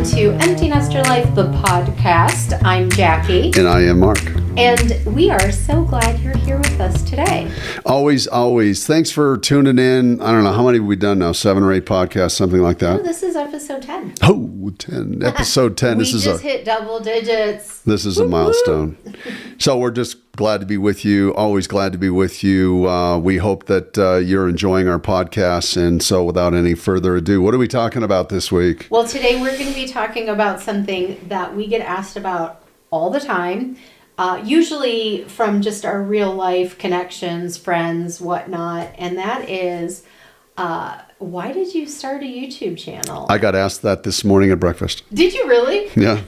to Empty Nester Life, the podcast. I'm Jackie. And I am Mark. And we are so glad you're here with us today. Always. Thanks for tuning in. I don't know, how many have we done now? 7 or 8 podcasts, something like that? Oh, this is episode 10. Oh, 10. Episode 10. We just hit double digits. This is a milestone. So we're just glad to be with you. Always glad to be with you. We hope that you're enjoying our podcasts. And so without any further ado, what are we talking about this week? Well, today we're going to be talking about something that we get asked about all the time. Usually from just our real life connections, friends, whatnot. And that is, why did you start a YouTube channel? I got asked that this morning at breakfast. Did you really? Yeah.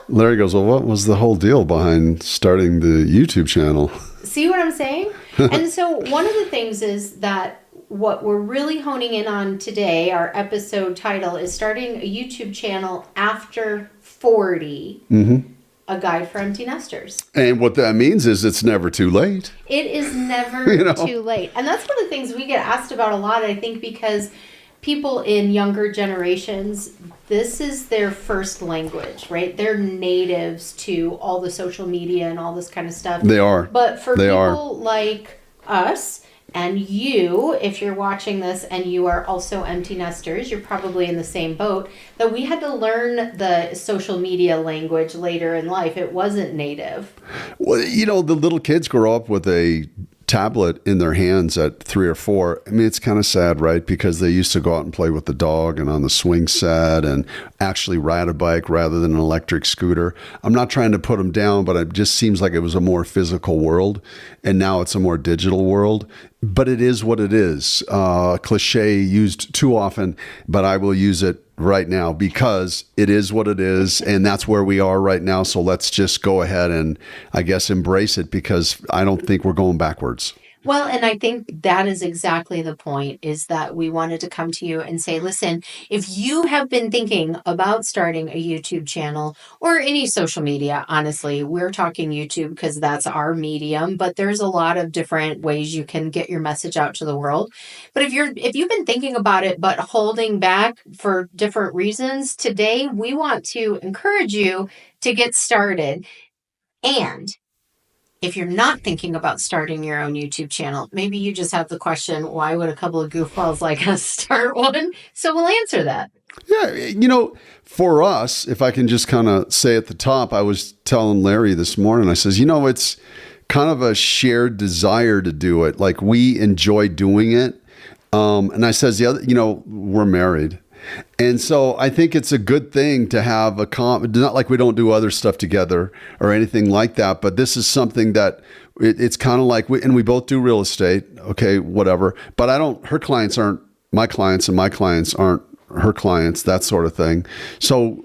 Larry goes, well, what was the whole deal behind starting the YouTube channel? See what I'm saying? And so one of the things is that what we're really honing in on today, our episode title, is starting a YouTube channel after 40. Mm-hmm. A guide for empty nesters. And what that means is it's never too late. It is never too late. And that's one of the things we get asked about a lot, I think, because people in younger generations, this is their first language, right? They're natives to all the social media and all this kind of stuff. They are. But for people like us and you, if you're watching this and you are also empty nesters, you're probably in the same boat, that we had to learn the social media language later in life. It wasn't native. Well, the little kids grow up with a tablet in their hands at 3 or 4. I mean, it's kind of sad, right? Because they used to go out and play with the dog and on the swing set and actually ride a bike rather than an electric scooter. I'm not trying to put them down, but it just seems like it was a more physical world. And now it's a more digital world. But it is what it is. Cliche used too often, but I will use it right now because it is what it is, and that's where we are right now. So let's just go ahead and, I guess, embrace it, because I don't think we're going backwards. Well, and I think that is exactly the point, is that we wanted to come to you and say, listen, if you have been thinking about starting a YouTube channel or any social media, honestly, we're talking YouTube because that's our medium, but there's a lot of different ways you can get your message out to the world. But if you've been thinking about it, but holding back for different reasons, today we want to encourage you to get started. And if you're not thinking about starting your own YouTube channel, maybe you just have the question, why would a couple of goofballs like us start one? So we'll answer that. Yeah, for us, if I can just kind of say at the top, I was telling Larry this morning, I says, it's kind of a shared desire to do it. Like, we enjoy doing it. And I says, we're married. And so I think it's a good thing to have not like we don't do other stuff together or anything like that, but this is something that it's kind of like, we both do real estate. Okay, whatever. But her clients aren't my clients and my clients aren't her clients, that sort of thing. So,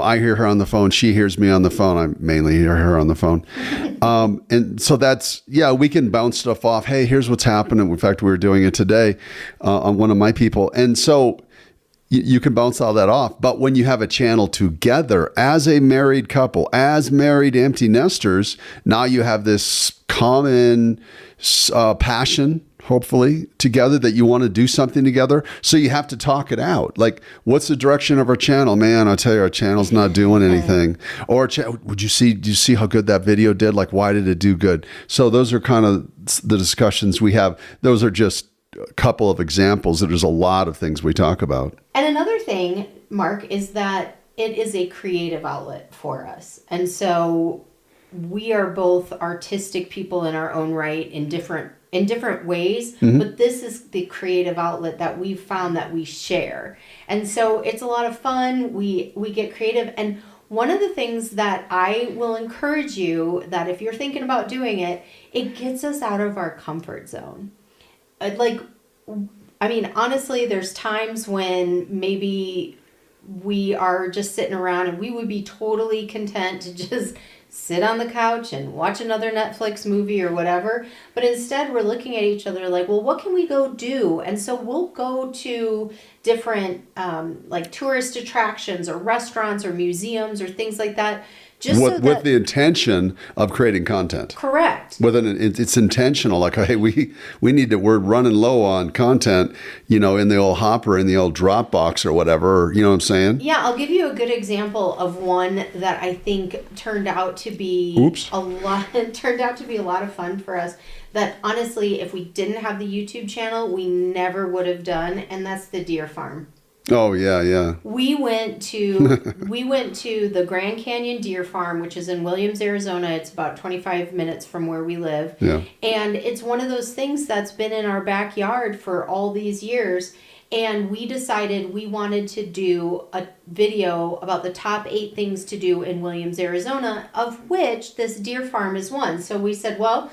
I hear her on the phone. She hears me on the phone. I mainly hear her on the phone. And so we can bounce stuff off. Hey, here's what's happening. In fact, we were doing it today on one of my people. And so you can bounce all that off. But when you have a channel together as a married couple, as married empty nesters, now you have this common passion, hopefully, together, that you want to do something together. So you have to talk it out. Like, what's the direction of our channel? Man, I'll tell you, our channel's not doing anything. Or, did you see how good that video did? Like, why did it do good? So those are kind of the discussions we have. Those are just a couple of examples. There's a lot of things we talk about. And another thing, Mark, is that it is a creative outlet for us. And so we are both artistic people in our own right in different ways, mm-hmm. But this is the creative outlet that we've found that we share. And so it's a lot of fun. We get creative. And one of the things that I will encourage you, that if you're thinking about doing it, it gets us out of our comfort zone. Honestly, there's times when maybe we are just sitting around and we would be totally content to just sit on the couch and watch another Netflix movie or whatever. But instead, we're looking at each other like, well, what can we go do? And so we'll go to different tourist attractions or restaurants or museums or things like that Just so with that, the intention of creating content. correct. It's intentional. Like, hey, we're running low on content, in the old hopper, in the old Dropbox or whatever. You know what I'm saying? Yeah, I'll give you a good example of one that I think turned out to be turned out to be a lot of fun for us. That honestly, if we didn't have the YouTube channel, we never would have done, and that's the deer farm. Oh yeah. We went to the Grand Canyon Deer Farm, which is in Williams, Arizona. It's about 25 minutes from where we live. Yeah. And it's one of those things that's been in our backyard for all these years. And we decided we wanted to do a video about the top 8 things to do in Williams, Arizona, of which this deer farm is one. So we said, well,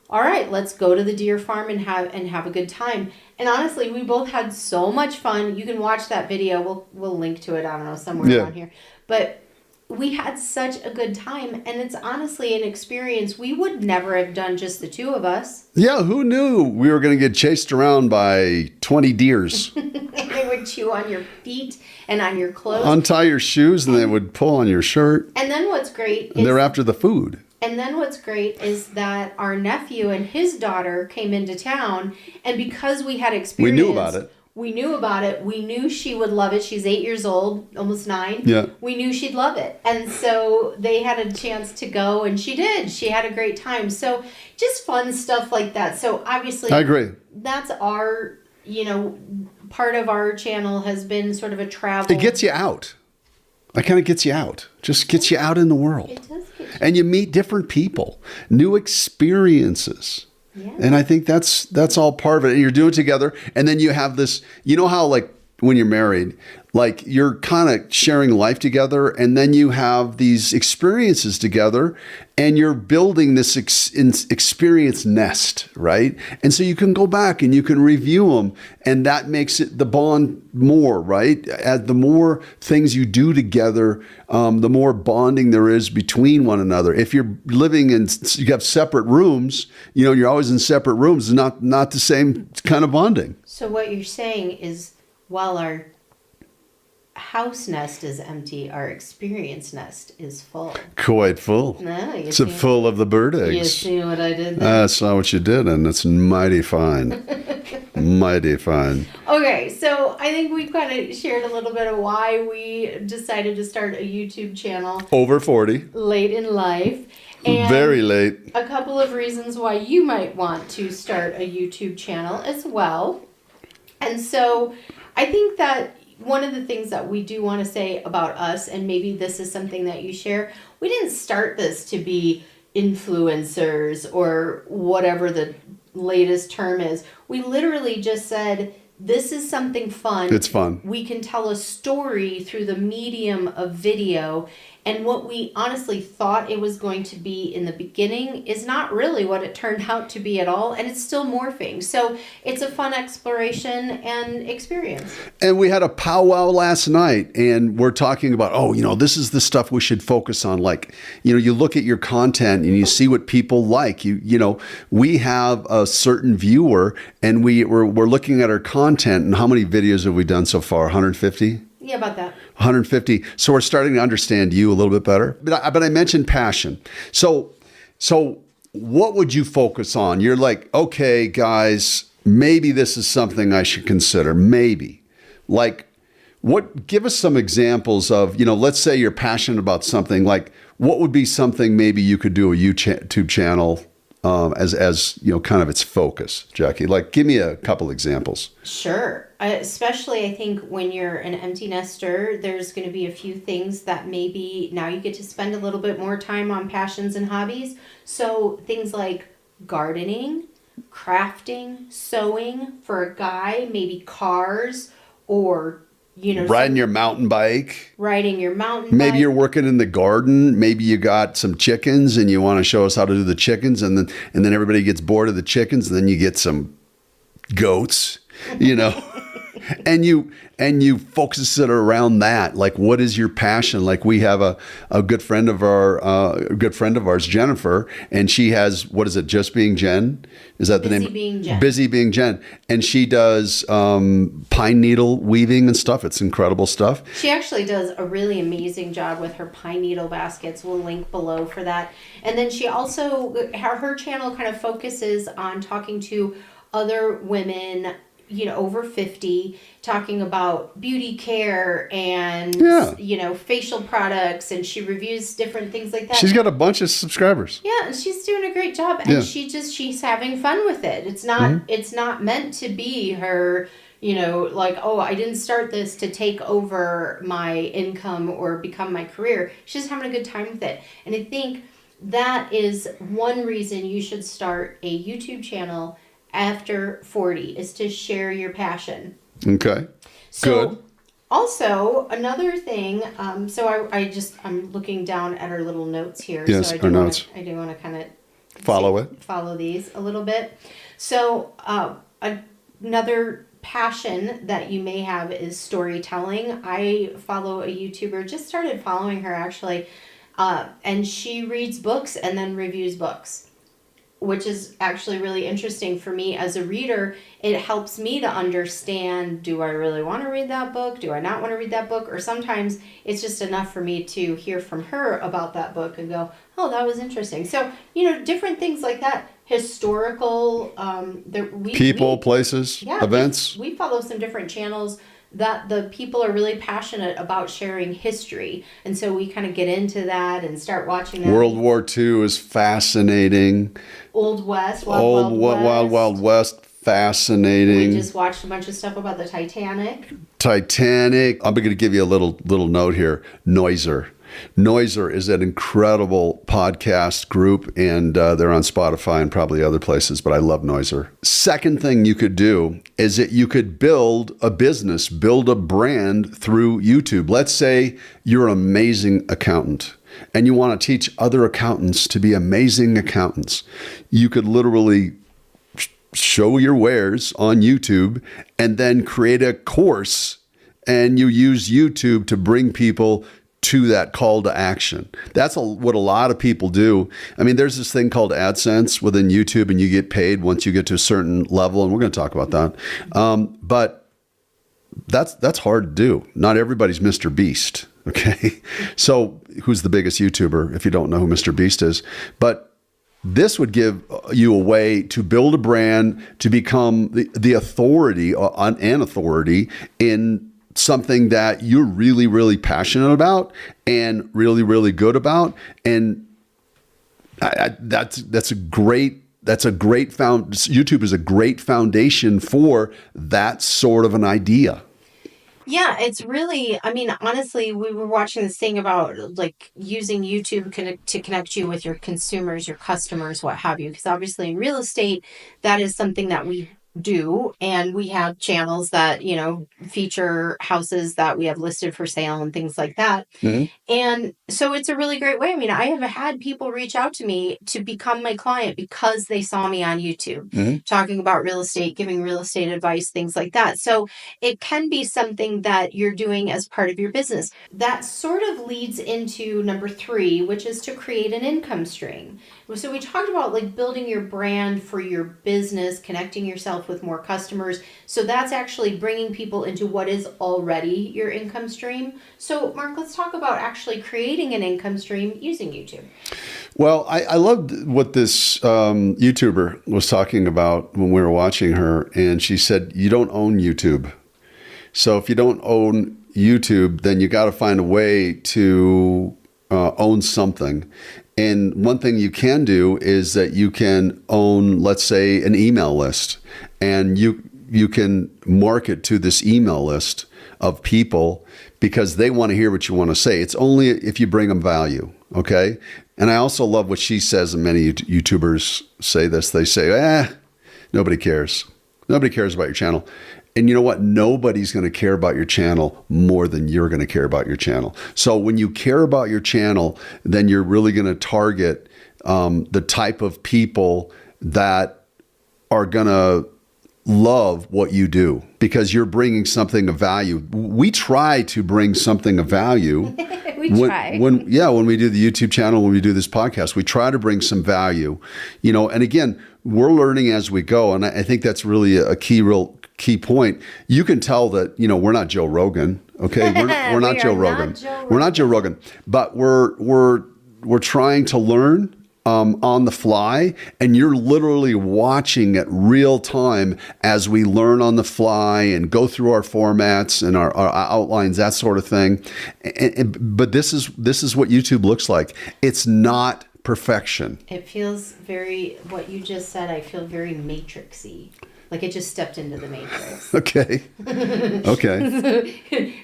all right, let's go to the deer farm and have a good time. And honestly, we both had so much fun. You can watch that video. We'll link to it, I don't know, somewhere around here. But we had such a good time, and it's honestly an experience we would never have done just the two of us. Yeah, who knew we were going to get chased around by 20 deers? They would chew on your feet and on your clothes. Untie your shoes, and they would pull on your shirt. And then what's great is... And they're after the food. And then what's great is that our nephew and his daughter came into town, and because we had experience... We knew about it. We knew about it. We knew she would love it. She's 8 years old, almost 9. Yeah. We knew she'd love it. And so they had a chance to go, and she did. She had a great time. So just fun stuff like that. So obviously... I agree. That's our, part of our channel has been sort of a travel... It gets you out. It kind of gets you out. Just gets you out in the world. It does get you. And you meet different people, new experiences. Yeah. And I think that's all part of it. And you're doing it together. And then you have this, how like when you're married, like you're kind of sharing life together, and then you have these experiences together, and you're building this experience nest, right? And so you can go back and you can review them, and that makes it the bond more, right? The more things you do together, the more bonding there is between one another. If you're living in, you have separate rooms, you're always in separate rooms, it's not the same kind of bonding. So what you're saying is, while our house nest is empty, our experience nest is full. Quite full. No, it's full of the bird eggs. You see what I did there? I saw what you did, and it's mighty fine. Mighty fine. Okay, so I think we kind of shared a little bit of why we decided to start a YouTube channel. Over 40. Late in life. And very late. A couple of reasons why you might want to start a YouTube channel as well. And so I think that one of the things that we do want to say about us, and maybe this is something that you share, we didn't start this to be influencers or whatever the latest term is. We literally just said, this is something fun. It's fun. We can tell a story through the medium of video. And what we honestly thought it was going to be in the beginning is not really what it turned out to be at all. And it's still morphing. So it's a fun exploration and experience. And we had a powwow last night, and we're talking about, this is the stuff we should focus on. Like, you look at your content and you see what people like. We have a certain viewer, and we're looking at our content, and how many videos have we done so far? 150? Yeah, about that. 150. So we're starting to understand you a little bit better. But I mentioned passion. So what would you focus on? You're like, okay, guys, maybe this is something I should consider. Maybe. Like, give us some examples of, let's say you're passionate about something. Like, what would be something maybe you could do a YouTube channel as kind of its focus, Jackie? Like, give me a couple examples. Sure. Especially, I think when you're an empty nester, there's going to be a few things that maybe now you get to spend a little bit more time on passions and hobbies. So things like gardening, crafting, sewing. For a guy, maybe cars, or riding your mountain bike. Maybe you're working in the garden. Maybe you got some chickens and you want to show us how to do the chickens, and then everybody gets bored of the chickens, and then you get some goats, and you focus it around that. Like, what is your passion? Like, we have a good friend of ours, Jennifer, and she has, what is it? Just Being Jen? Is that the name? Busy Being Jen. Busy Being Jen. And she does pine needle weaving and stuff. It's incredible stuff. She actually does a really amazing job with her pine needle baskets. We'll link below for that. And then she also, her channel kind of focuses on talking to other women, over 50, talking about beauty care and, facial products, and she reviews different things like that. She's got a bunch of subscribers. Yeah, and she's doing a great job, and she's having fun with it. It's not meant to be her, like, oh, I didn't start this to take over my income or become my career. She's just having a good time with it. And I think that is one reason you should start a YouTube channel after 40, is to share your passion. Okay. So, good. Also, another thing, I'm looking down at our little notes here. Yes, so our notes. I do want to kind of follow these a little bit. So, another passion that you may have is storytelling. I follow a YouTuber, just started following her actually, and she reads books and then reviews books, which is actually really interesting for me as a reader. It helps me to understand, do I really want to read that book? Do I not want to read that book? Or sometimes it's just enough for me to hear from her about that book and go, oh, that was interesting. So, different things like that. Historical, places, events. We follow some different channels that the people are really passionate about sharing history. And so we kind of get into that and start watching that. World War II is fascinating. Old West, Wild West, fascinating. We just watched a bunch of stuff about the Titanic. I'm going to give you a little note here. Noiser. Noiser is an incredible podcast group, and they're on Spotify and probably other places, but I love Noiser. Second thing you could do is that you could build a business, build a brand through YouTube. Let's say you're an amazing accountant and you want to teach other accountants to be amazing accountants. You could literally show your wares on YouTube and then create a course, and you use YouTube to bring people to that call to action. That's what a lot of people do. I mean, there's this thing called AdSense within YouTube, and you get paid once you get to a certain level, and we're going to talk about that. But that's hard to do. Not everybody's Mr. Beast, okay? So who's the biggest YouTuber if you don't know who Mr. Beast is? But this would give you a way to build a brand, to become the authority in something that you're really, really passionate about and really, really good about. And YouTube is a great foundation for that sort of an idea. Yeah, it's really, honestly, we were watching this thing about like using YouTube to connect you with your consumers, your customers, what have you. Because obviously in real estate, that is something that we do, and we have channels that feature houses that we have listed for sale and things like that. Mm-hmm. And so it's a really great way. I have had people reach out to me to become my client because they saw me on YouTube, mm-hmm. talking about real estate, giving real estate advice, things like that. So it can be something that you're doing as part of your business. That sort of leads into number 3, which is to create an income stream. So we talked about like building your brand for your business, connecting yourself with more customers. So that's actually bringing people into what is already your income stream. So Mark, let's talk about actually creating an income stream using YouTube. Well, I loved what this YouTuber was talking about when we were watching her. And she said, you don't own YouTube. So if you don't own YouTube, then you got to find a way to own something. And one thing you can do is that you can own, let's say, an email list, and you can market to this email list of people because they want to hear what you want to say. It's only if you bring them value, okay? And I also love what she says, and many YouTubers say this. They say, nobody cares. Nobody cares about your channel. And you know what? Nobody's going to care about your channel more than you're going to care about your channel. So when you care about your channel, then you're really going to target the type of people that are going to love what you do because you're bringing something of value. We try to bring something of value. try. When we do the YouTube channel, when we do this podcast, we try to bring some value, and again, we're learning as we go. And I think that's really a key point. You can tell that, we're not Joe Rogan. Okay. We're not Joe Rogan. We're not Joe Rogan, but we're trying to learn on the fly, and you're literally watching it real time as we learn on the fly and go through our formats and our outlines, that sort of thing. But this is what YouTube looks like. It's not perfection. It feels what you just said, I feel very matrixy. Like it just stepped into the matrix. Okay.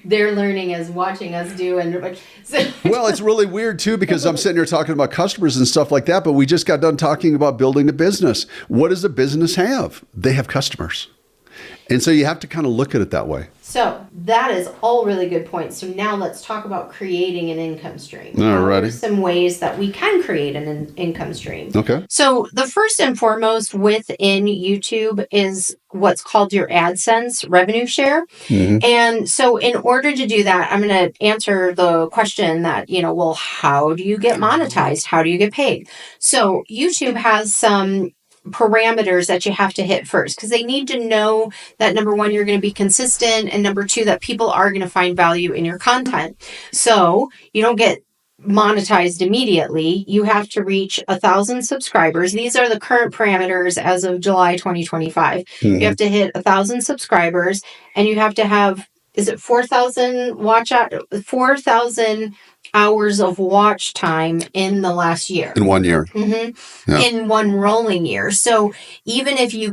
They're learning as watching us do. Well, it's really weird too, because I'm sitting here talking about customers and stuff like that, but we just got done talking about building a business. What does a business have? They have customers. And so you have to kind of look at it that way. So that is all really good points. So now let's talk about creating an income stream. Alrighty. Some ways that we can create an income stream. Okay. So the first and foremost within YouTube is what's called your AdSense revenue share. Mm-hmm. And so in order to do that, I'm going to answer the question that, well, how do you get monetized? How do you get paid? So YouTube has some parameters that you have to hit first, because they need to know that number one, you're going to be consistent, and number two, that people are going to find value in your content. So you don't get monetized immediately. You have to reach 1,000 subscribers. These are the current parameters as of July 2025. Mm-hmm. You have to hit 1,000 subscribers, and you have to have, is it 4,000 4,000 hours of watch time in the last year. In 1 year. Mm-hmm. Yeah. In one rolling year. So even if you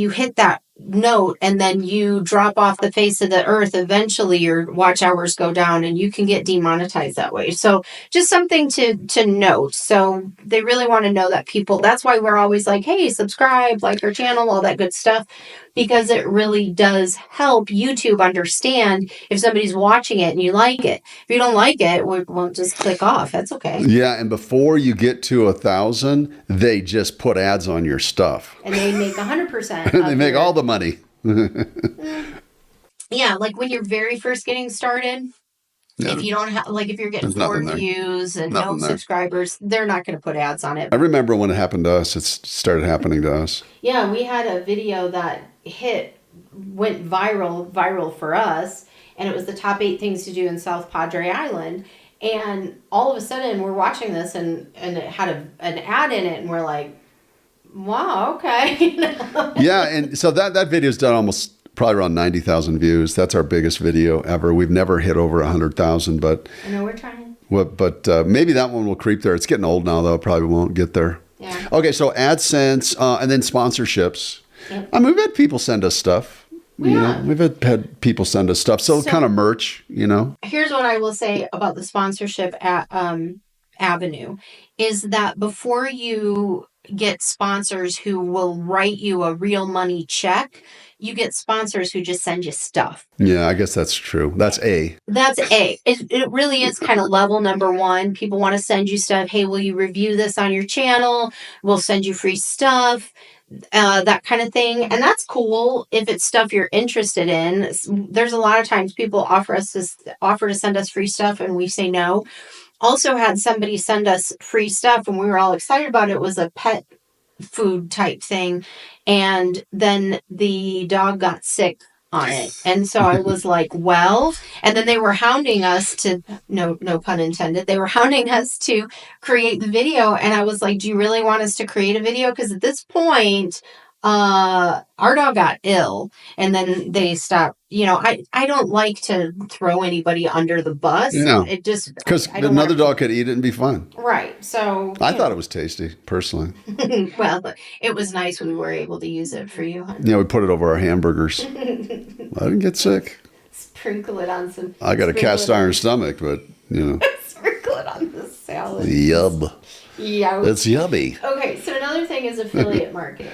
hit that note and then you drop off the face of the earth, eventually your watch hours go down and you can get demonetized that way. So just something to note. So they really want to know that that's why we're always like, hey, subscribe, like our channel, all that good stuff, because it really does help YouTube understand if somebody's watching it and you like it. If you don't like it, we'll just click off. That's okay. Yeah, and before you get to 1,000, they just put ads on your stuff. And they make 100%. They make all the money. Yeah, like when you're very first getting started, if you don't have, like if you're getting 4 views and no subscribers, they're not going to put ads on it. I remember when it happened to us, it started happening to us. Yeah, we had a video that went viral for us, and it was the top 8 things to do in South Padre Island. And all of a sudden we're watching this and it had an ad in it, and we're like, wow, okay. Yeah, and so that video's done probably around 90,000 views. That's our biggest video ever. We've never hit over 100,000, but I know, we're trying. But maybe that one will creep there. It's getting old now, though. Probably won't get there. Yeah. Okay, so AdSense and then sponsorships. Yep. I mean, we've had people send us stuff. Yeah. We've had people send us stuff. So kind of merch, Here's what I will say about the sponsorship avenue is that before you get sponsors who will write you a real money check, you get sponsors who just send you stuff. Yeah, I guess that's true. That's A. It really is kind of level number one. People want to send you stuff. Hey, will you review this on your channel? We'll send you free stuff. That kind of thing. And that's cool if it's stuff you're interested in. There's a lot of times people offer to send us free stuff and we say no. Also had somebody send us free stuff and we were all excited about it. It was a pet food type thing. And then the dog got sick on it. And so I was like, well, and then they were hounding us to, no pun intended, they were hounding us to create the video. And I was like, do you really want us to create a video? Because at this point, our dog got ill and then they stopped. I don't like to throw anybody under the bus. No, it just, because another dog could eat it and be fine. Right. So I thought it was tasty personally. Well, it was nice when we were able to use it for you. Huh? Yeah, we put it over our hamburgers. I didn't get sick. Sprinkle it on some. I got a cast iron stomach, but Sprinkle it on the salad. Yum. Yeah. It's yummy. Okay, so another thing is affiliate marketing.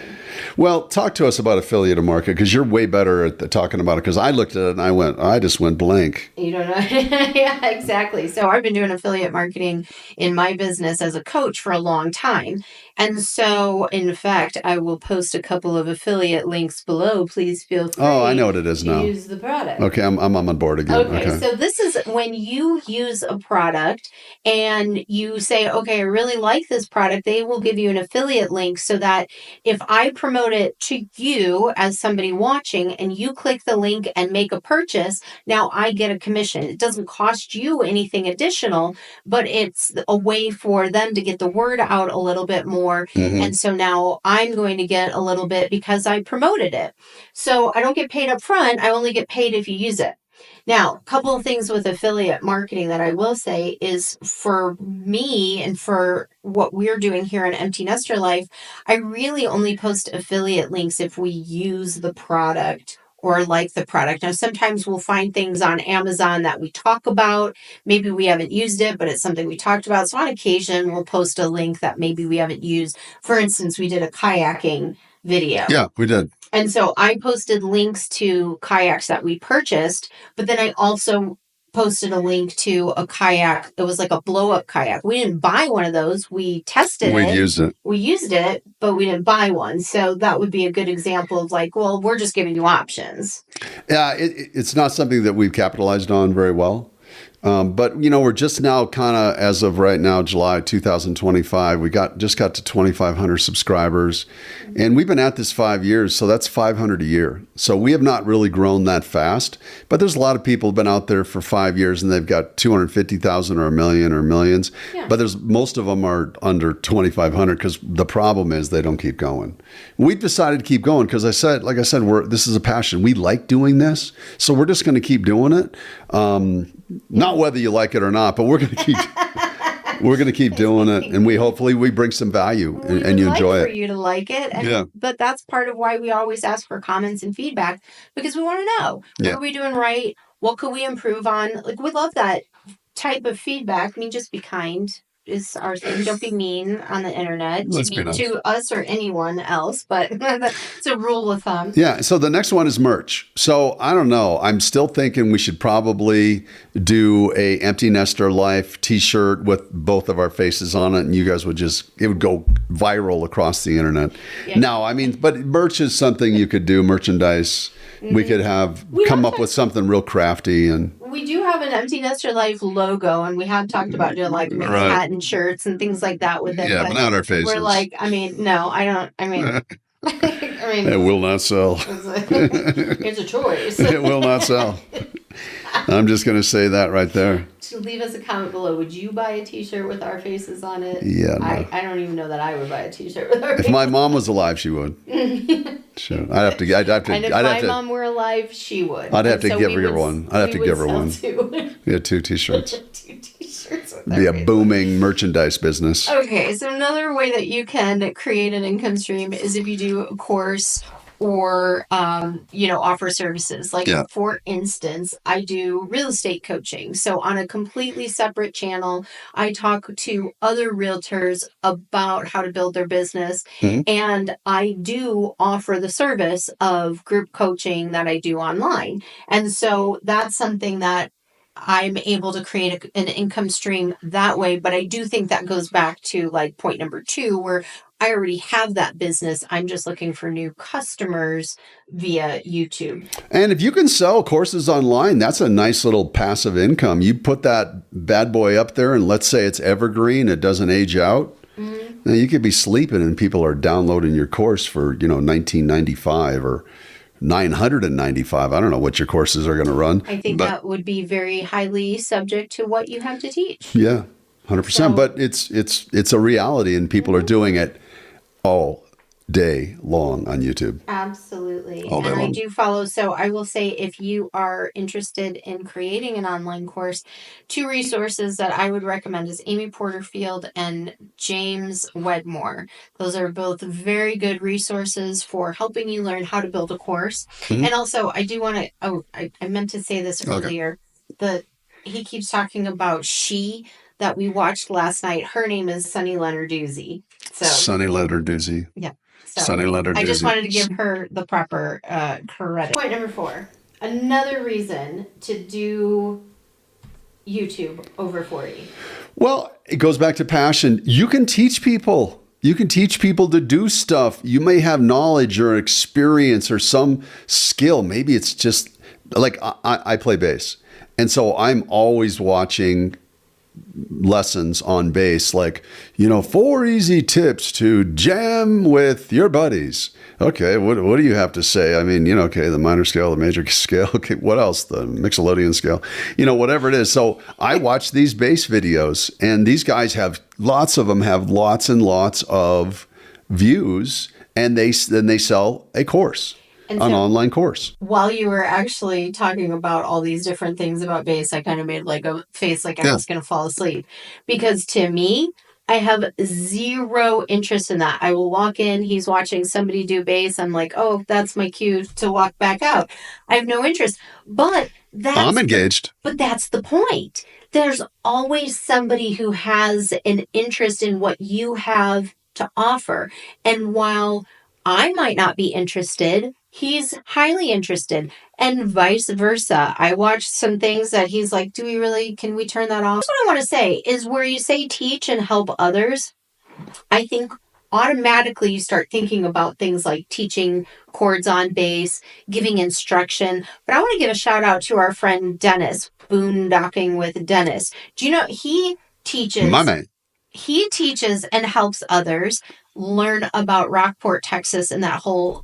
Well, talk to us about affiliate market because you're way better at talking about it. Because I looked at it and I just went blank. You don't know. Yeah, exactly. So I've been doing affiliate marketing in my business as a coach for a long time. And so, in fact, I will post a couple of affiliate links below. Please feel Oh, I know free what it is to now. use the product. Okay, I'm on board again. Okay, so this is when you use a product and you say, okay, I really like this product, they will give you an affiliate link so that if I promote it to you as somebody watching and you click the link and make a purchase, now I get a commission. It doesn't cost you anything additional, but it's a way for them to get the word out a little bit more. Mhm. And so now I'm going to get a little bit because I promoted it. So I don't get paid up front. I only get paid if you use it. Now, a couple of things with affiliate marketing that I will say is for me and for what we're doing here in Empty Nester Life, I really only post affiliate links if we use the product or like the product. Now, sometimes we'll find things on Amazon that we talk about. Maybe we haven't used it, but it's something we talked about. So on occasion, we'll post a link that maybe we haven't used. For instance, we did a kayaking video. Yeah, we did. And so I posted links to kayaks that we purchased, but then I also posted a link to a kayak. It was like a blow up kayak. We didn't buy one of those. We tested We it. used it. We used it, but we didn't buy one. So that would be a good example of like, well, we're just giving you options. Yeah, it's not something that we've capitalized on very well. But we're just now kind of, as of right now, July 2025, we just got to 2,500 subscribers, and we've been at this 5 years, so that's 500 a year. So we have not really grown that fast, but there's a lot of people who've been out there for 5 years and they've got 250,000 or a million or millions. Yeah. But most of them are under 2,500 because the problem is they don't keep going. We've decided to keep going because like I said, this is a passion. We like doing this, so we're just going to keep doing it. Not whether you like it or not, but we're going to keep doing it, and hopefully we bring some value and you enjoy it. For you to like it, and, yeah. But that's part of why we always ask for comments and feedback because we want to know what are we doing right, what could we improve on. Like we love that type of feedback. I mean, just be kind is our thing. Don't be mean on the internet to us or anyone else, but it's a rule of thumb. Yeah. So the next one is merch. So I don't know. I'm still thinking we should probably do a Empty Nester Life t-shirt with both of our faces on it, and you guys it would go viral across the internet. Yeah. Now, I mean, but merch is something you could do, merchandise. Mm-hmm. We could come up with something real crafty, and we do have an Empty Nester Life logo, and we have talked about doing like Manhattan shirts and things like that with it. Yeah, but not our faces. We're like, I mean, no, I don't. I mean, it will not sell. It's a choice. It will not sell. I'm just going to say that right there. So leave us a comment below. Would you buy a t-shirt with our faces on it? Yeah. No. I don't even know that I would buy a t-shirt with our faces. If my mom was alive, she would. Sure. I'd have to. And if my mom were alive, she would. I'd have to give her one. I'd have to give her one. Yeah, 2 t-shirts. 2 t-shirts. Be a booming merchandise business. Okay, so another way that you can create an income stream is if you do a course or offer services. Like for instance, I do real estate coaching. So on a completely separate channel, I talk to other realtors about how to build their business. Mm-hmm. And I do offer the service of group coaching that I do online. And so that's something that I'm able to create an income stream that way. But I do think that goes back to like point number 2, where I already have that business. I'm just looking for new customers via YouTube. And if you can sell courses online, that's a nice little passive income. You put that bad boy up there and let's say it's evergreen, it doesn't age out. Mm-hmm. Now, you could be sleeping and people are downloading your course for, $19.95 or $995. I don't know what your courses are going to run. I think that would be very highly subject to what you have to teach. Yeah, 100%. So, but it's a reality, and people are doing it all day long on YouTube. Absolutely. And long. I do follow. So I will say, if you are interested in creating an online course, 2 resources that I would recommend is Amy Porterfield and James Wedmore. Those are both very good resources for helping you learn how to build a course. Mm-hmm. And also, I do want to, I meant to say this earlier. He keeps talking about that we watched last night. Her name is Sunny Lenarduzzi. Sunny Lenarduzzi. Yeah. So Sunny let her I just doozy. wanted to give her the proper credit. Point number 4. Another reason to do YouTube over 40. Well, it goes back to passion. You can teach people. You can teach people to do stuff. You may have knowledge or experience or some skill. Maybe it's just like I play bass. And so I'm always watching lessons on bass, like, 4 easy tips to jam with your buddies. Okay, what do you have to say? I mean, okay, the minor scale, the major scale. Okay, what else? The Mixolydian scale, whatever it is. So I watch these bass videos, and these guys lots of them have lots and lots of views, and then they sell a course. And an online course. While you were actually talking about all these different things about bass, I kind of made like a face like I was going to fall asleep. Because to me, I have zero interest in that. I will walk in, he's watching somebody do bass. I'm like, oh, that's my cue to walk back out. I have no interest. But I'm engaged. But that's the point. There's always somebody who has an interest in what you have to offer. And while I might not be interested, he's highly interested, and vice versa. I watched some things that he's like, can we turn that off? That's what I want to say is where you say teach and help others, I think automatically you start thinking about things like teaching chords on bass, giving instruction. But I want to give a shout out to our friend Dennis, Boondocking with Dennis. Do you know he teaches? My man. He teaches and helps others learn about Rockport, Texas, and that whole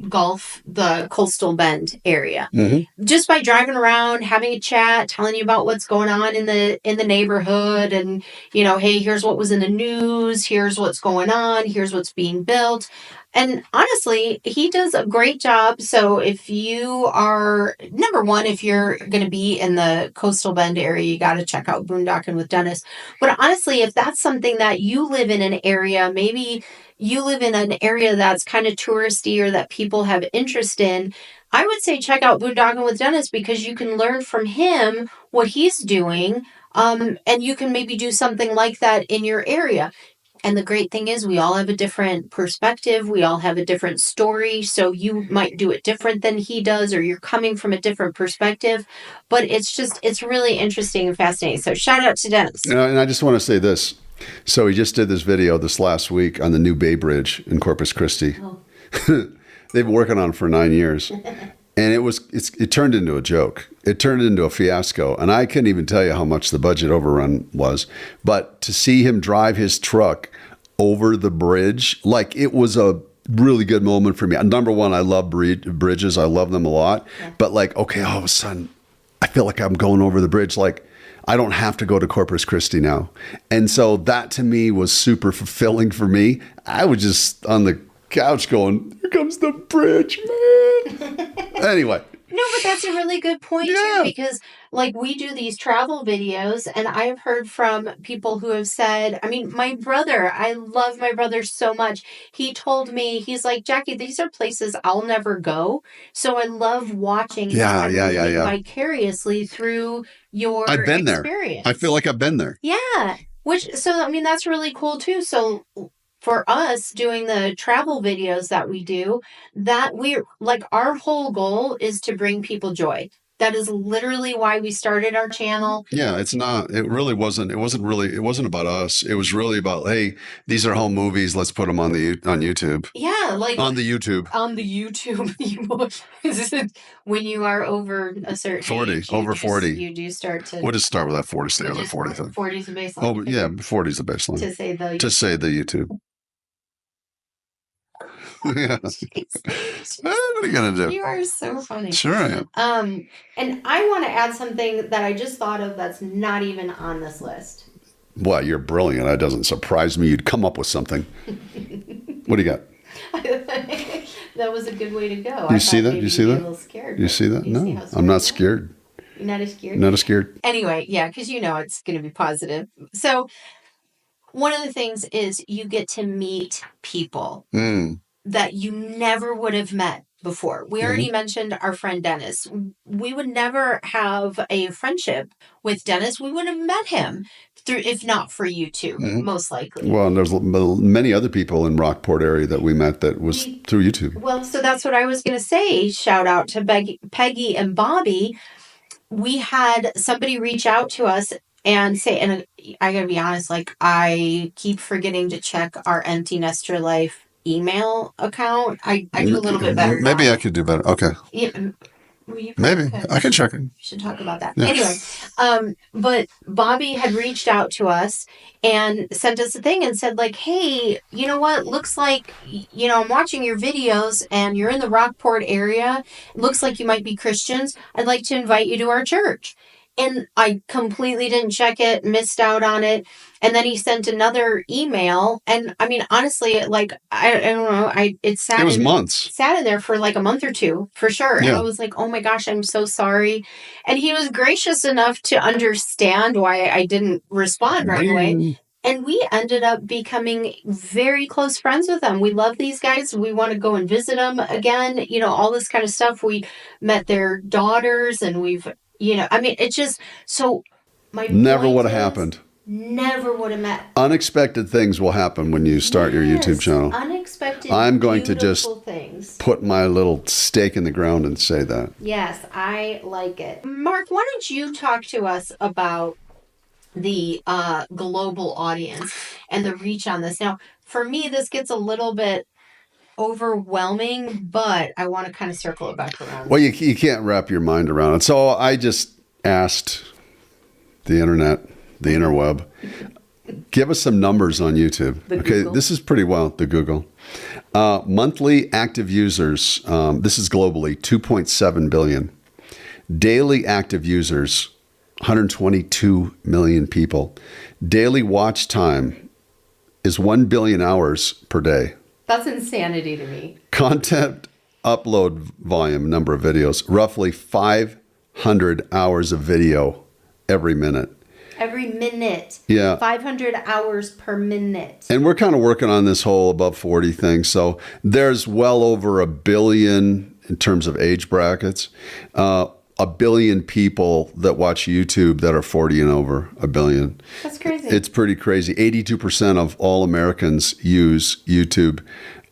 Gulf, the Coastal Bend area. Mm-hmm. Just by driving around, having a chat, telling you about what's going on in the neighborhood, and hey, here's what was in the news, here's what's going on, here's what's being built. And honestly, he does a great job. So if you are, number one, if you're going to be in the Coastal Bend area, you got to check out Boondocking with Dennis. But honestly, if that's something that you live in an area, maybe you live in an area that's kind of touristy or that people have interest in, I would say check out Boondocking with Dennis, because you can learn from him what he's doing. And you can maybe do something like that in your area. And the great thing is we all have a different perspective. We all have a different story. So you might do it different than he does, or you're coming from a different perspective. But it's really interesting and fascinating. So shout out to Dennis. And I just want to say this. So he just did this video this last week on the new Bay Bridge in Corpus Christi. Oh. They've been working on it for 9 years. And it turned into a joke. It turned into a fiasco. And I couldn't even tell you how much the budget overrun was. But to see him drive his truck over the bridge, like, it was a really good moment for me. Number one, I love bridges. I love them a lot. Yeah. But like, okay, all of a sudden, I feel like I'm going over the bridge. Like, I don't have to go to Corpus Christi now. And so that to me was super fulfilling for me. I was just on the couch going, here comes the bridge, man. Anyway. No, but that's a really good point, too, because like we do these travel videos, and I've heard from people who have said, I mean, my brother, I love my brother so much. He told me, he's like, Jackie, these are places I'll never go. So I love watching vicariously through your I've been experience. There. I feel like I've been there. Yeah. So, I mean, that's really cool, too. So for us doing the travel videos that we do, that we're like, our whole goal is to bring people joy. That is literally why we started our channel. Yeah, it wasn't about us. It was really about, hey, these are home movies. Let's put them on YouTube. Yeah, like on the YouTube. On the YouTube. When you are over a certain 40, age, over 40. You do start to. We'll just start with that 40, stay on the 40 thing. 40 is the baseline. Oh, yeah, 40 is the baseline. To say the YouTube. Yeah. What are you gonna do? You are so funny. Sure I am. And I want to add something that I just thought of that's not even on this list. Well, you're brilliant. That doesn't surprise me. You'd come up with something. What do you got? That was a good way to go. You see that? You see that? A little scared. You see that? No, I'm not scared. You're not as scared? Not as scared. Anyway, yeah, because it's going to be positive. So one of the things is you get to meet people. That you never would have met before. We already mentioned our friend Dennis. We would never have a friendship with Dennis. We would have met him through, if not for YouTube, most likely. Well, and there's many other people in Rockport area that we met that was through YouTube. Well, so that's what I was going to say. Shout out to Peggy and Bobby. We had somebody reach out to us and say, and I gotta be honest, like, I keep forgetting to check our Empty Nester Life email account. I do a little bit better. Maybe now. I could do better. Okay. Yeah, maybe I can check it. We should talk about that. Yeah. Anyway, but Bobby had reached out to us and sent us a thing and said, like, hey, you know what? Looks like, I'm watching your videos and you're in the Rockport area. It looks like you might be Christians. I'd like to invite you to our church. And I completely didn't check it, missed out on it. And then he sent another email. And I mean, honestly, like, I don't know. It was months. Sat in there for like a month or two for sure. Yeah. And I was like, oh my gosh, I'm so sorry. And he was gracious enough to understand why I didn't respond right away. And we ended up becoming very close friends with them. We love these guys. We want to go and visit them again. All this kind of stuff. We met their daughters and I mean, it's just so. Never would have happened. Never would have met. Unexpected things will happen when you start your YouTube channel. Unexpected. I'm going to just things. put my little stake in the ground and say that. Yes, I like it. Mark, why don't you talk to us about the global audience and the reach on this? Now, for me, this gets a little bit overwhelming, but I want to kind of circle it back around. Well, you can't wrap your mind around it. So I just asked the internet, the interweb, give us some numbers on YouTube. Google. This is pretty well, the Google. Monthly active users, this is globally, 2.7 billion. Daily active users, 122 million people. Daily watch time is 1 billion hours per day. That's insanity to me. Content upload volume, number of videos, roughly 500 hours of video every minute. Every minute. Yeah. 500 hours per minute. And we're kind of working on this whole above 40 thing. So there's well over 1 billion in terms of age brackets. 1 billion people that watch YouTube that are 40 and over. 1 billion. That's crazy. It's pretty crazy. 82% of all Americans use YouTube.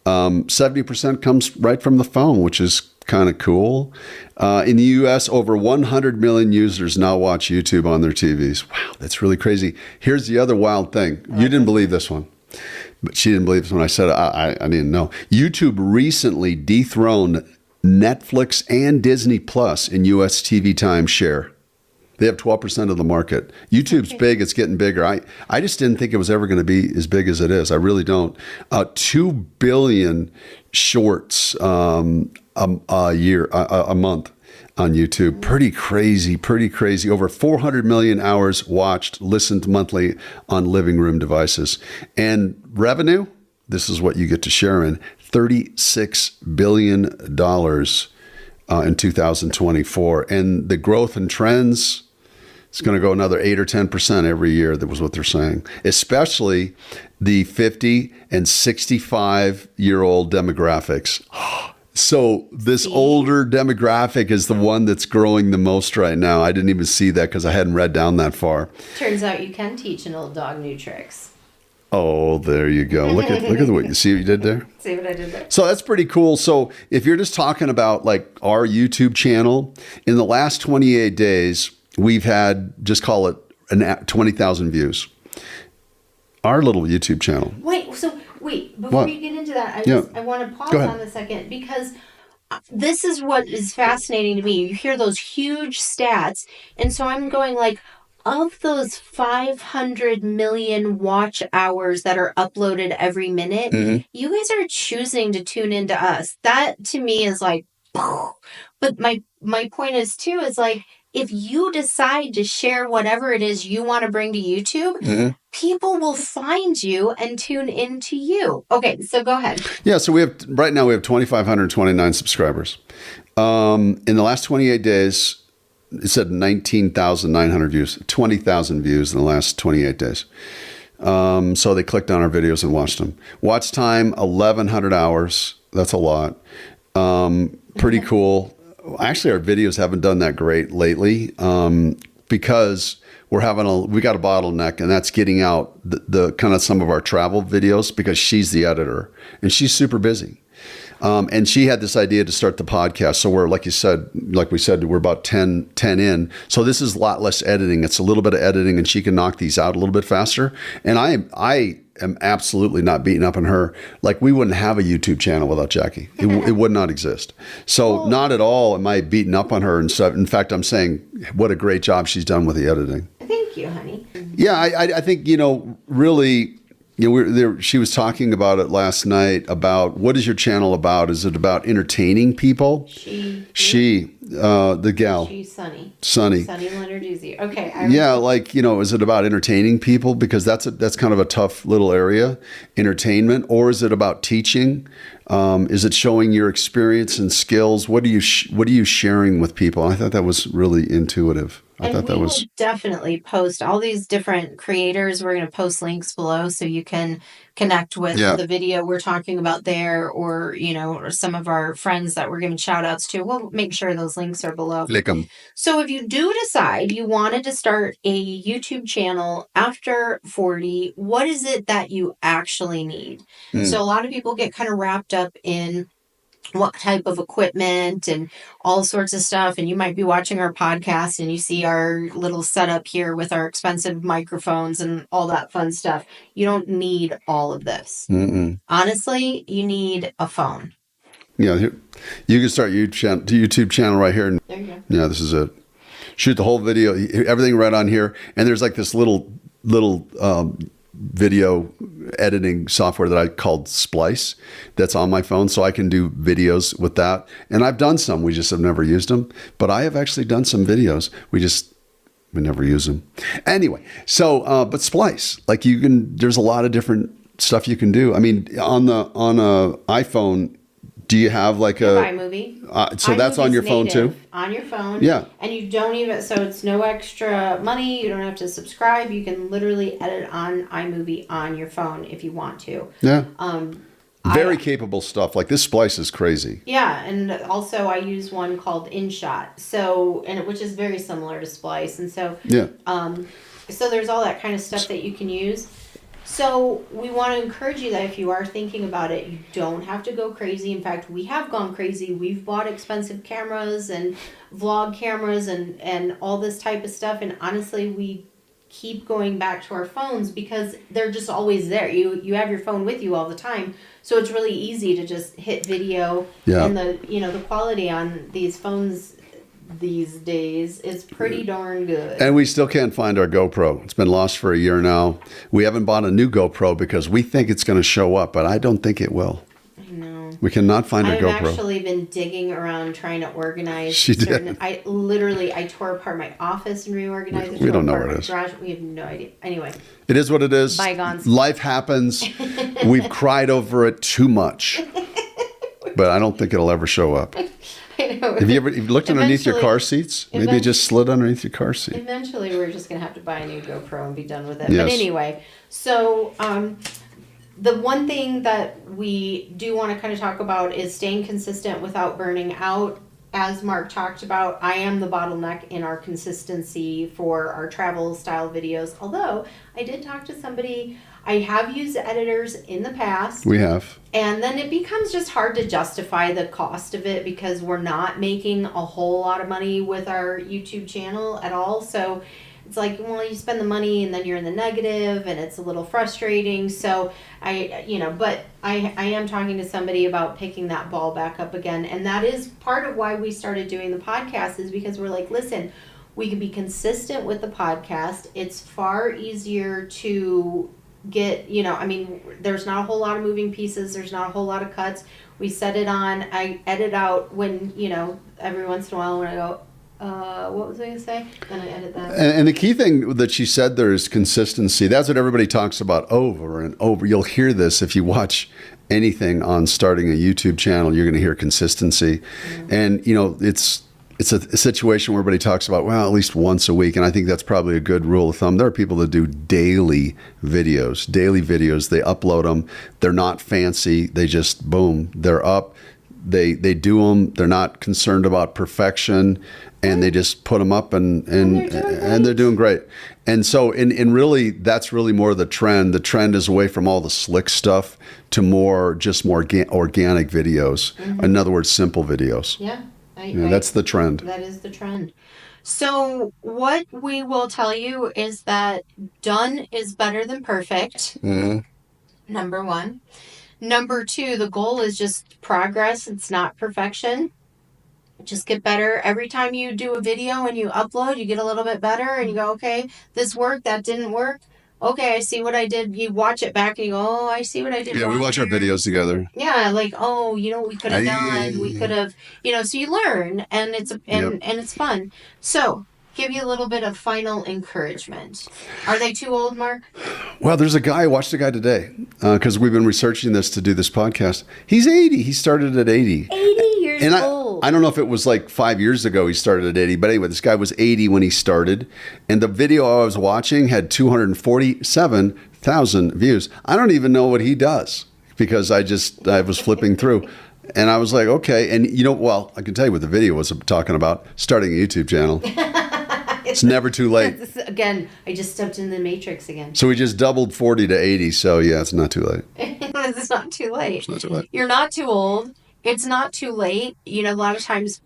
70% comes right from the phone, which is kind of cool. In the U.S., over 100 million users now watch YouTube on their TVs. Wow, that's really crazy. Here's the other wild thing. You didn't believe this one, but she didn't believe this one. I said I didn't know. YouTube recently dethroned Netflix and Disney Plus in U.S. TV time share. They have 12% of the market. YouTube's big. It's getting bigger. I just didn't think it was ever going to be as big as it is. I really don't. 2 billion shorts a month on YouTube. Pretty crazy. Over 400 million hours watched, listened monthly on living room devices. And revenue, this is what you get to share in, $36 billion in 2024. And the growth and trends, it's going to go another 8 or 10% every year. That was what they're saying, especially the 50 and 65-year-old demographics. So this older demographic is the one that's growing the most right now. I didn't even see that because I hadn't read down that far. Turns out you can teach an old dog new tricks. Oh, there you go. Look at what you see what you did there. See what I did there? So that's pretty cool. So if you're just talking about like our YouTube channel, in the last 28 days, we've had, just call it 20,000 views. Our little YouTube channel. Wait, before you get into that, I want to pause on a second because this is what is fascinating to me. You hear those huge stats, and so I'm going like, of those 500 million watch hours that are uploaded every minute, you guys are choosing to tune into us. That to me is like, but my point is too, is like, if you decide to share whatever it is you want to bring to YouTube, people will find you and tune into you. Okay, so go ahead. Yeah, so right now we have 2,529 subscribers. In the last 28 days, it said 19,900 views, 20,000 views in the last 28 days. So they clicked on our videos and watched them. Watch time, 1,100 hours. That's a lot. Pretty cool. Actually, our videos haven't done that great lately because we got a bottleneck, and that's getting out the kind of some of our travel videos because she's the editor and she's super busy. And she had this idea to start the podcast. So we're, like we said, we're about 10 in. So this is a lot less editing. It's a little bit of editing, and she can knock these out a little bit faster. And I am absolutely not beating up on her. Like, we wouldn't have a YouTube channel without Jackie. It would not exist. So not at all am I beating up on her and stuff. In fact, I'm saying what a great job she's done with the editing. Thank you, honey. Yeah, I think, really... she was talking about it last night about what is your channel about? Is it about entertaining people? The gal. She's Sunny. Sunny Lenarduzzi. Okay. Is it about entertaining people? Because that's kind of a tough little area, entertainment. Or is it about teaching? Is it showing your experience and skills? What are you sharing with people? And I thought that was really intuitive. I thought that was... will definitely post all these different creators. We're going to post links below so you can connect with the video we're talking about there, or some of our friends that we're giving shout outs to. We'll make sure those links are below. Click 'em. So if you do decide you wanted to start a YouTube channel after 40, what is it that you actually need? So a lot of people get kind of wrapped up in what type of equipment and all sorts of stuff. And you might be watching our podcast and you see our little setup here with our expensive microphones and all that fun stuff. You don't need all of this. Honestly, you need a phone. Yeah, you can start your YouTube channel right here. There you go. Yeah, this is it. Shoot the whole video, everything right on here. And there's like this little video editing software that I called Splice that's on my phone, so I can do videos with that. And I've done some, we just have never used them. But I have actually done some videos. We never use them. Anyway, so but Splice, like there's a lot of different stuff you can do. I mean, on a iPhone, do you have like iMovie? So that's on your phone too? On your phone. Yeah. And you don't even, so it's no extra money. You don't have to subscribe. You can literally edit on iMovie on your phone if you want to. Yeah. Very capable stuff. Like this Splice is crazy. Yeah. And also I use one called InShot. Which is very similar to Splice. And so, so there's all that kind of stuff that you can use. So we want to encourage you that if you are thinking about it, you don't have to go crazy. In fact, we have gone crazy. We've bought expensive cameras and vlog cameras and all this type of stuff. And honestly, we keep going back to our phones because they're just always there. You have your phone with you all the time. So it's really easy to just hit video. Yeah. And the quality on these phones these days is pretty darn good. And we still can't find our GoPro. It's been lost for a year now. We haven't bought a new GoPro because we think it's going to show up, but I don't think it will. I know. We cannot find our GoPro. I've actually been digging around trying to organize. She did. I tore apart my office and reorganized it. We don't know what it is. Garage. We have no idea. Anyway. It is what it is. Bygones. Life happens. We've cried over it too much. But I don't think it'll ever show up. I know. Have you looked underneath your car seats? Maybe it just slid underneath your car seat. Eventually, we're just going to have to buy a new GoPro and be done with it. Yes. But anyway, so the one thing that we do want to kind of talk about is staying consistent without burning out. As Mark talked about, I am the bottleneck in our consistency for our travel style videos. Although I did talk to somebody, I have used editors in the past. We have. And then it becomes just hard to justify the cost of it because we're not making a whole lot of money with our YouTube channel at all. So it's like, well, you spend the money and then you're in the negative and it's a little frustrating. So but I am talking to somebody about picking that ball back up again. And that is part of why we started doing the podcast, is because we're like, listen, we can be consistent with the podcast. It's far easier to get, there's not a whole lot of moving pieces. There's not a whole lot of cuts. We set it on. I edit out when, every once in a while when I go, what was I going to say? Then I edit that. And the key thing that she said there is consistency. That's what everybody talks about over and over. You'll hear this if you watch anything on starting a YouTube channel. You're going to hear consistency. Mm-hmm. And, it's a situation where everybody talks about, well, at least once a week. And I think that's probably a good rule of thumb. There are people that do daily videos. They upload them. They're not fancy. They just, boom, they're up. they do them. They're not concerned about perfection, and they just put them up and they're doing great. And so, and really, that's really more the trend. The trend is away from all the slick stuff to more organic videos. In other words, simple videos. Yeah. That's the trend. That is the trend. So what we will tell you is that done is better than perfect. Number one. Number two, the goal is just progress. It's not perfection. Just get better. Every time you do a video and you upload, you get a little bit better and you go, okay, this worked, that didn't work. Okay, I see what I did. You watch it back and you go, oh, I see what I did. Yeah, we watch our videos together. Yeah, like, oh, we could have done. We could have, so you learn, and it's and it's fun. So, give you a little bit of final encouragement. Are they too old, Mark? Well, there's a guy, I watched a guy today, because we've been researching this to do this podcast. He's 80. He started at 80. 80 years old. I don't know if it was like 5 years ago he started at 80, but anyway, this guy was 80 when he started. And the video I was watching had 247,000 views. I don't even know what he does because I was flipping through. And I was like, okay. And well, I can tell you what the video was talking about, starting a YouTube channel. It's never too late. Again, I just stepped in the matrix again. So we just doubled 40 to 80. So yeah, it's not too late. It's not too late. It's not too late. You're not too old. It's not too late. A lot of times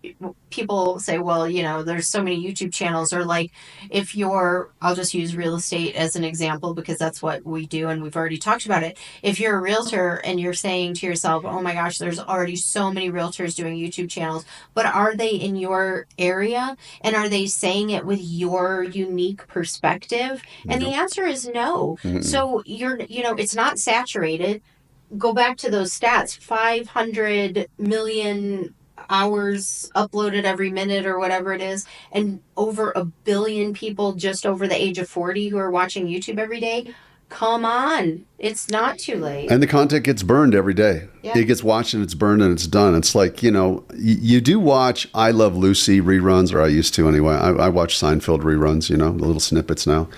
people say, well, there's so many YouTube channels, or like I'll just use real estate as an example because that's what we do and we've already talked about it. If you're a realtor and you're saying to yourself, oh my gosh, there's already so many realtors doing YouTube channels, but are they in your area and are they saying it with your unique perspective? And the answer is no. Mm-mm. So it's not saturated. Go back to those stats, 500 million hours uploaded every minute or whatever it is, and over 1 billion people just over the age of 40 who are watching YouTube every day. Come on. It's not too late. And the content gets burned every day. Yeah. It gets watched and it's burned and it's done. It's like, you do watch I Love Lucy reruns, or I used to anyway. I watch Seinfeld reruns, the little snippets now.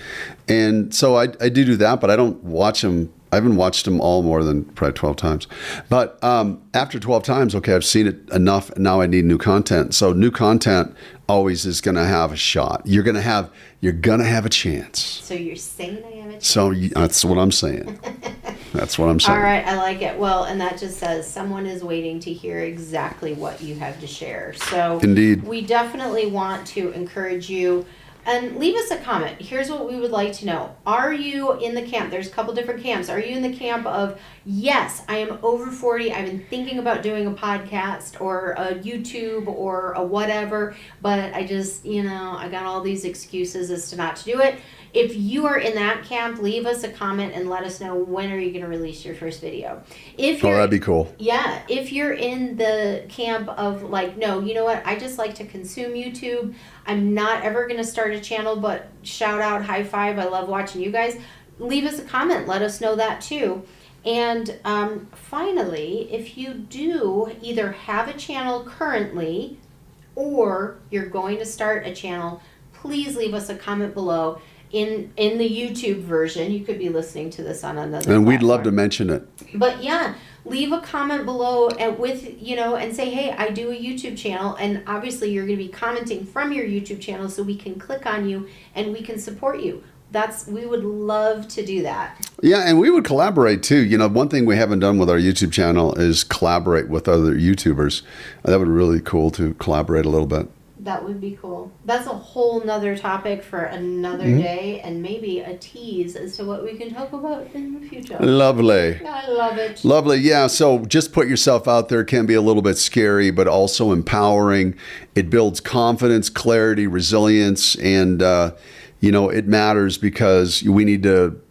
And so I do that, but I don't watch them. I haven't watched them all more than probably 12 times. But after 12 times, okay, I've seen it enough. And now I need new content. So new content always is going to have a shot. You're going to have a chance. So you're saying I have a chance? So that's what I'm saying. That's what I'm saying. All right, I like it. Well, and that just says someone is waiting to hear exactly what you have to share. So indeed, we definitely want to encourage you. And leave us a comment. Here's what we would like to know. Are you in the camp? There's a couple different camps. Are you in the camp of, yes, I am over 40. I've been thinking about doing a podcast or a YouTube or a whatever, but I just, I got all these excuses as to not to do it. If you are in that camp, leave us a comment and let us know when are you going to release your first video. That'd be cool. Yeah. If you're in the camp of like, no, you know what? I just like to consume YouTube. I'm not ever going to start a channel, but shout out, high five. I love watching you guys. Leave us a comment. Let us know that too. And finally, if you do either have a channel currently or you're going to start a channel, please leave us a comment below. In the YouTube version, you could be listening to this on another and we'd platform. love to mention it. But yeah, leave a comment below and and say, hey, I do a YouTube channel, and obviously you're going to be commenting from your YouTube channel so we can click on you and we can support you. We would love to do that. Yeah, and we would collaborate too. One thing we haven't done with our YouTube channel is collaborate with other YouTubers. That would be really cool to collaborate a little bit. That would be cool. That's a whole nother topic for another day, and maybe a tease as to what we can talk about in the future. Lovely. I love it. Lovely. Yeah. So just put yourself out there. It can be a little bit scary, but also empowering. It builds confidence, clarity, resilience, and, it matters because we need to,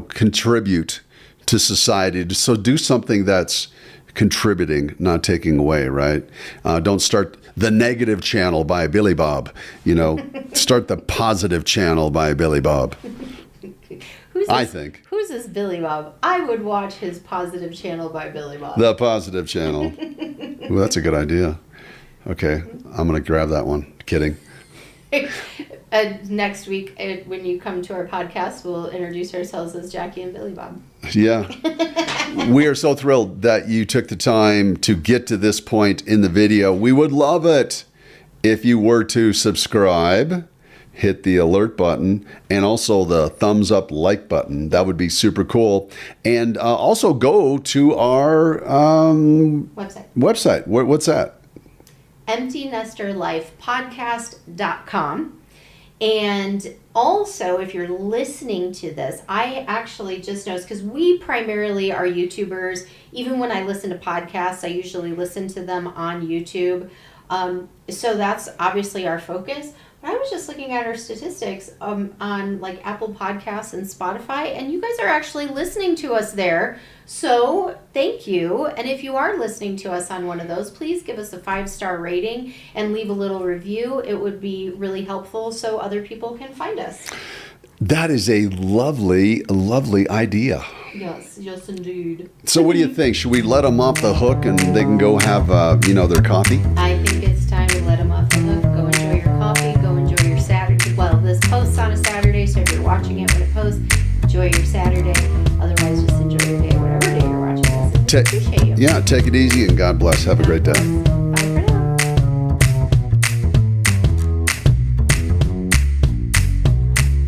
contribute to society. So do something that's contributing, not taking away, right? Don't start the negative channel by Billy Bob. Start the positive channel by Billy Bob. Who's this Billy Bob? I would watch his positive channel by Billy Bob. The positive channel. Ooh, that's a good idea. Okay, I'm going to grab that one. Kidding. Next week, when you come to our podcast, we'll introduce ourselves as Jackie and Billy Bob. Yeah. We are so thrilled that you took the time to get to this point in the video. We would love it if you were to subscribe, hit the alert button, and also the thumbs up like button. That would be super cool. And also go to our website. What's that? EmptyNesterLifePodcast.com. And also, if you're listening to this, I actually just noticed, because we primarily are YouTubers. Even when I listen to podcasts, I usually listen to them on YouTube. So that's obviously our focus. But I was just looking at our statistics on like Apple Podcasts and Spotify, and you guys are actually listening to us there. So thank you. And if you are listening to us on one of those, please give us a 5-star rating and leave a little review. It would be really helpful so other people can find us. That is a lovely, lovely idea. Yes, indeed. So what do you think? Should we let them off the hook and they can go have, their coffee? I think it's time to let them off the hook. Go enjoy your coffee. Go enjoy your Saturday. Well, this posts on a Saturday, so if you're watching it when it posts, enjoy your Saturday. Otherwise, just enjoy your day, whatever day you're watching this. We appreciate you. Yeah, take it easy and God bless. Have a great day.